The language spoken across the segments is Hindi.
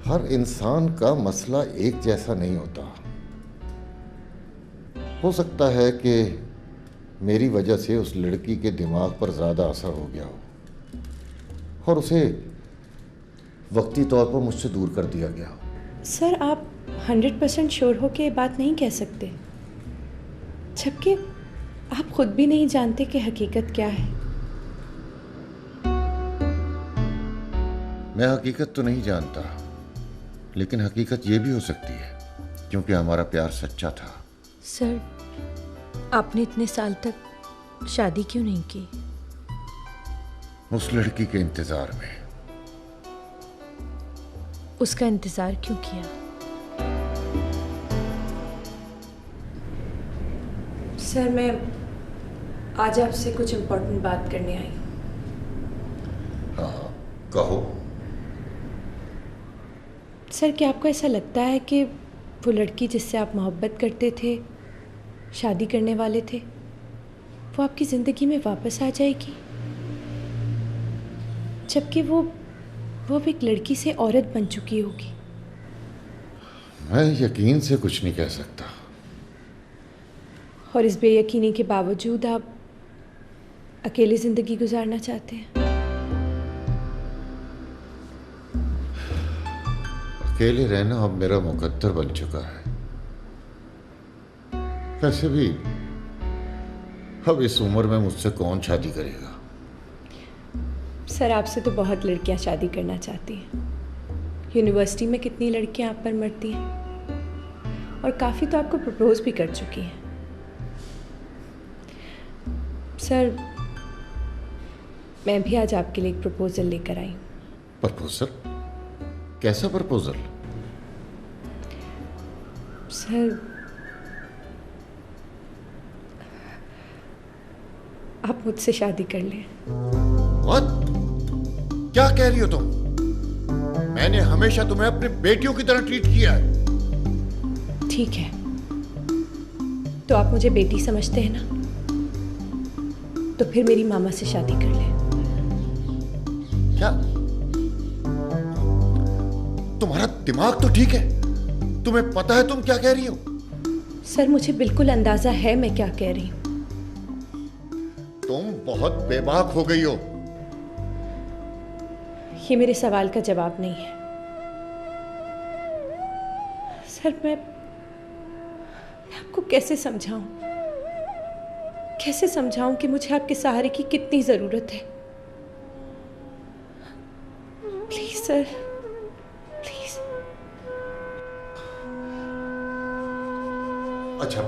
हर इंसान का मसला एक जैसा नहीं होता। हो सकता है कि मेरी वजह से उस लड़की के दिमाग पर ज़्यादा असर हो गया हो और उसे वक्ती तौर पर मुझसे दूर कर दिया गया हो। सर, आप 100% श्योर हो के ये बात नहीं कह सकते, जबकि आप खुद भी नहीं जानते कि हकीकत क्या है। मैं हकीकत तो नहीं जानता, लेकिन हकीकत ये भी हो सकती है क्योंकि हमारा प्यार सच्चा था। सर, आपने इतने साल तक शादी क्यों नहीं की? उस लड़की के इंतजार में। उसका इंतज़ार क्यों किया? सर, मैं आज आपसे कुछ इम्पोर्टेंट बात करने आई हूँ। हाँ, कहो। सर, क्या आपको ऐसा लगता है कि वो लड़की जिससे आप मोहब्बत करते थे, शादी करने वाले थे, वो आपकी ज़िंदगी में वापस आ जाएगी, जबकि वो अब एक लड़की से औरत बन चुकी होगी? मैं यकीन से कुछ नहीं कह सकता। और इस बेयकीनी के बावजूद आप अकेले ज़िंदगी गुजारना चाहते हैं? अकेले रहना अब मेरा मुकद्दर बन चुका है। वैसे भी अब इस उम्र में मुझसे कौन शादी करेगा? सर, आपसे तो बहुत लड़कियां शादी करना चाहती हैं। यूनिवर्सिटी में कितनी लड़कियां आप पर मरती हैं, और काफ़ी तो आपको प्रपोज भी कर चुकी हैं। सर, मैं भी आज आपके लिए एक प्रपोजल लेकर आई हूँ। प्रपोजल? कैसा प्रपोजल? सर, आप मुझसे शादी कर लें। What? क्या कह रही हो तुम? मैंने हमेशा तुम्हें अपनी बेटियों की तरह ट्रीट किया है। ठीक है, तो आप मुझे बेटी समझते हैं ना, तो फिर मेरी मामा से शादी कर लें। क्या तुम्हारा दिमाग तो ठीक है? तुम्हें पता है तुम क्या कह रही हो? सर, मुझे बिल्कुल अंदाजा है मैं क्या कह रही हूँ। तुम बहुत बेबाक हो गई हो। ये मेरे सवाल का जवाब नहीं है। सर, मैं आपको कैसे समझाऊं कि मुझे आपके सहारे की कितनी जरूरत है। Please sir, please. अच्छा,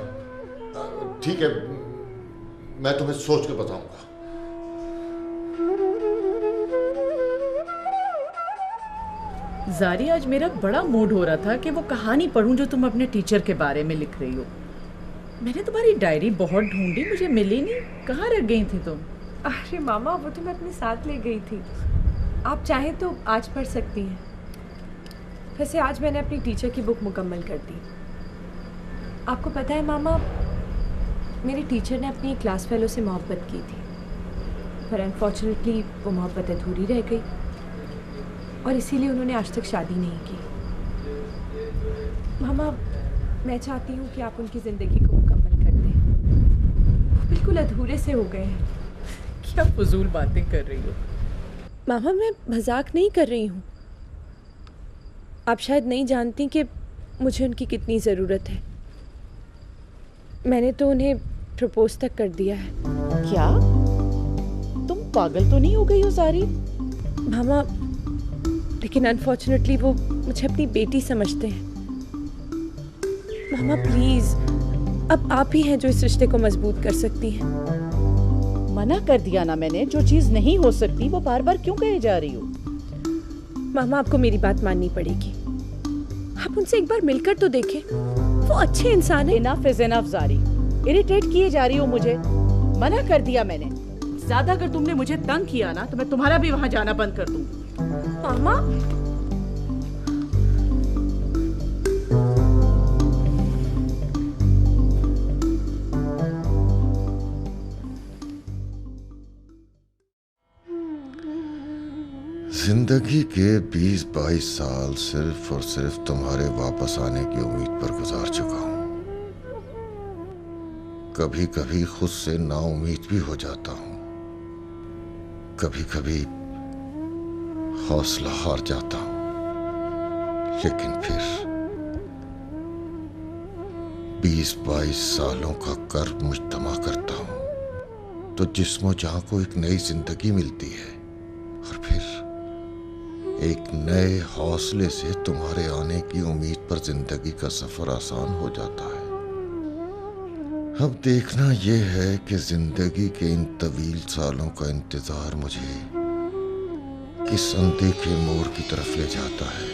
ठीक है, मैं तुम्हें सोच के बताऊंगा। ज़ारी, आज मेरा बड़ा मूड हो रहा था कि वो कहानी पढ़ूं जो तुम अपने टीचर के बारे में लिख रही हो। मैंने तुम्हारी डायरी बहुत ढूंढी, मुझे मिली नहीं। कहाँ रख गई थी तुम? अरे मामा, वो तो मैं अपने साथ ले गई थी। आप चाहें तो आज पढ़ सकती हैं। वैसे आज मैंने अपनी टीचर की बुक मुकम्मल कर दी। आपको पता है मामा, मेरे टीचर ने अपनी क्लास फेलो से मोहब्बत की थी, पर अनफॉर्चुनेटली वो मोहब्बत अधूरी रह गई और इसीलिए उन्होंने आज तक शादी नहीं की। मामा, मैं चाहती हूँ कि आप उनकी ज़िंदगी को मुकम्मल कर दें। वो बिल्कुल अधूरे से हो गए हैं। क्या फजूल बातें कर रही हो? मामा, मैं मजाक नहीं कर रही हूँ। आप शायद नहीं जानती कि मुझे उनकी कितनी ज़रूरत है। मैंने तो उन्हें प्रपोज तक कर दिया है। क्या तुम पागल तो नहीं हो गई हो ज़ारी? मामा, लेकिन अनफॉर्चुनेटली वो मुझे अपनी बेटी समझते हैं। मामा प्लीज़, अब आप ही हैं जो इस रिश्ते को मजबूत कर सकती हैं। मना कर दिया ना मैंने। जो चीज़ नहीं हो सकती वो बार बार क्यों कहे जा रही हो? मामा, आपको मेरी बात माननी पड़ेगी। आप उनसे एक बार मिलकर तो देखें, वो अच्छे इंसान हैं। इनफ इज इनफ ज़ारी, इरिटेट किए जा रही हो मुझे। मना कर दिया मैंने। ज्यादा अगर तुमने मुझे तंग किया ना तो मैं तुम्हारा भी वहां जाना बंद कर दूंगी। मामा, जिंदगी के 20-22 साल सिर्फ और सिर्फ तुम्हारे वापस आने की उम्मीद पर गुजार चुका हूं। कभी कभी खुद से नाउम्मीद भी हो जाता हूं, कभी कभी हौसला हार जाता हूं, लेकिन फिर 20-22 सालों का कर्ब मुजतमा करता हूं तो जिस्मो जान को एक नई जिंदगी मिलती है और फिर एक नए हौसले से तुम्हारे आने की उम्मीद पर जिंदगी का सफर आसान हो जाता है। अब देखना यह है कि जिंदगी के इन तवील सालों का इंतजार मुझे किस अनदेखे मोड़ की तरफ ले जाता है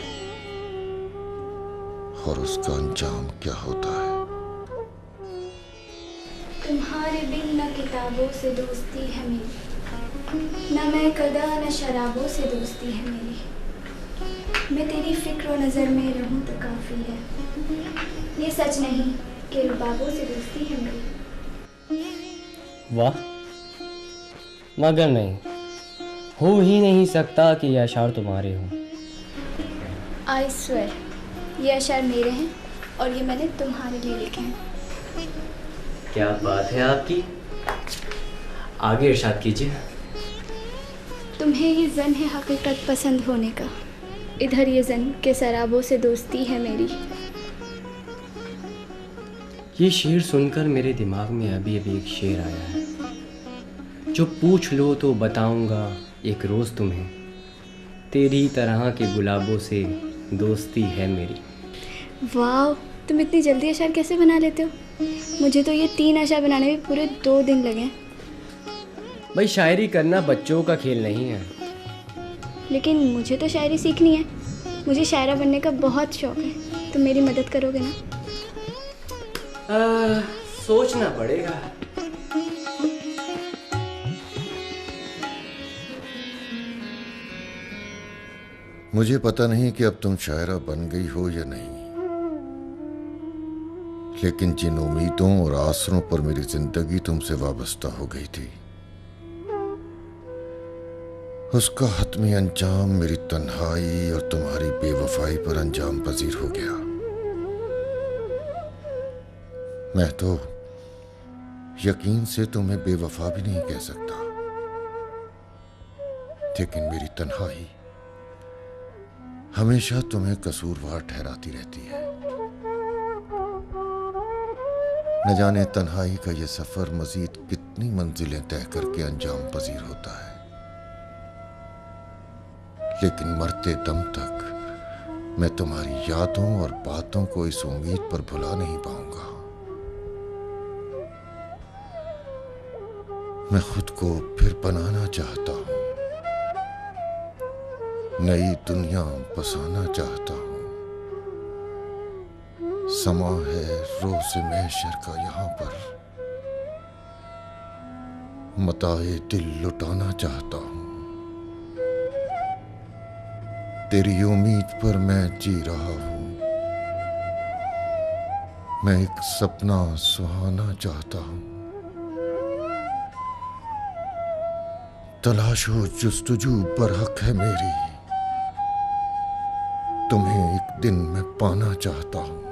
और उसका अंजाम क्या होता है। तुम्हारे बिन न किताबों से दोस्ती है मेरी, न मैं कदा न शराबों से दोस्ती है मेरी। मैं तेरी फिक्र और नज़र में रहूं तो काफ़ी है, ये सच नहीं कि रुबाबों से दोस्ती है मेरी। वाह, मगर नहीं, हो ही नहीं सकता कि ये अशार तुम्हारे हों। आई स्वेयर, ये अशार मेरे हैं और ये मैंने तुम्हारे लिए लिखे हैं। क्या बात है आपकी, आगे इरशाद कीजिए। तुम्हें ये ज़न है हकीकत पसंद होने का, इधर ये ज़न के शराबों से दोस्ती है मेरी। ये शेर सुनकर मेरे दिमाग में अभी अभी एक शेर आया है, जो पूछ लो तो बताऊंगा एक रोज़ तुम्हें, तेरी तरह के गुलाबों से दोस्ती है मेरी। वाह, तुम इतनी जल्दी अशार कैसे बना लेते हो? मुझे तो ये 3 अशार बनाने में पूरे 2 दिन लगे। भाई, शायरी करना बच्चों का खेल नहीं है। लेकिन मुझे तो शायरी सीखनी है, मुझे शायरा बनने का बहुत शौक है। तुम मेरी मदद करोगे ना? सोचना पड़ेगा। मुझे पता नहीं कि अब तुम शायरा बन गई हो या नहीं, लेकिन जिन उम्मीदों और आसरों पर मेरी जिंदगी तुमसे वाबस्ता हो गई थी, उसका हतमी अंजाम मेरी तन्हाई और तुम्हारी बेवफाई पर अंजाम पजीर हो गया। मैं तो यकीन से तुम्हें बेवफा भी नहीं कह सकता, लेकिन मेरी तन्हाई हमेशा तुम्हें कसूरवार ठहराती रहती है। न जाने तन्हाई का यह सफर मजीद कितनी मंजिलें तय करके अंजाम पजीर होता है, लेकिन मरते दम तक मैं तुम्हारी यादों और बातों को इस उम्मीद पर भुला नहीं पाऊंगा। मैं खुद को फिर बनाना चाहता हूं, नई दुनिया बसाना चाहता हूं। समा है रोज़ महशर का यहां पर, मताए दिल लुटाना चाहता हूं। तेरी उम्मीद पर मैं जी रहा हूं, मैं एक सपना सुहाना चाहता हूं। तलाशो जुस्तजू बरहक है मेरी, तुम्हें एक दिन मैं पाना चाहता हूं।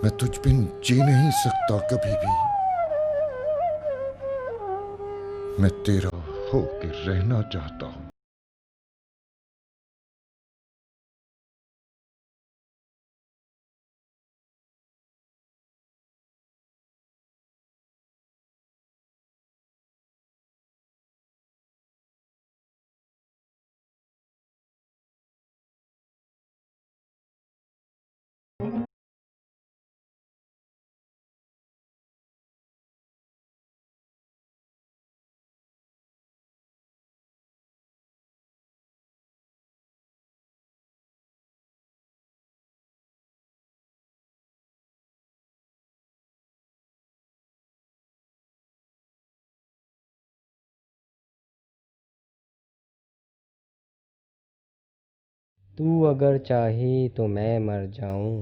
मैं तुझ बिन जी नहीं सकता कभी भी, मैं तेरा होकर रहना चाहता हूं। तू अगर चाहे तो मैं मर जाऊं,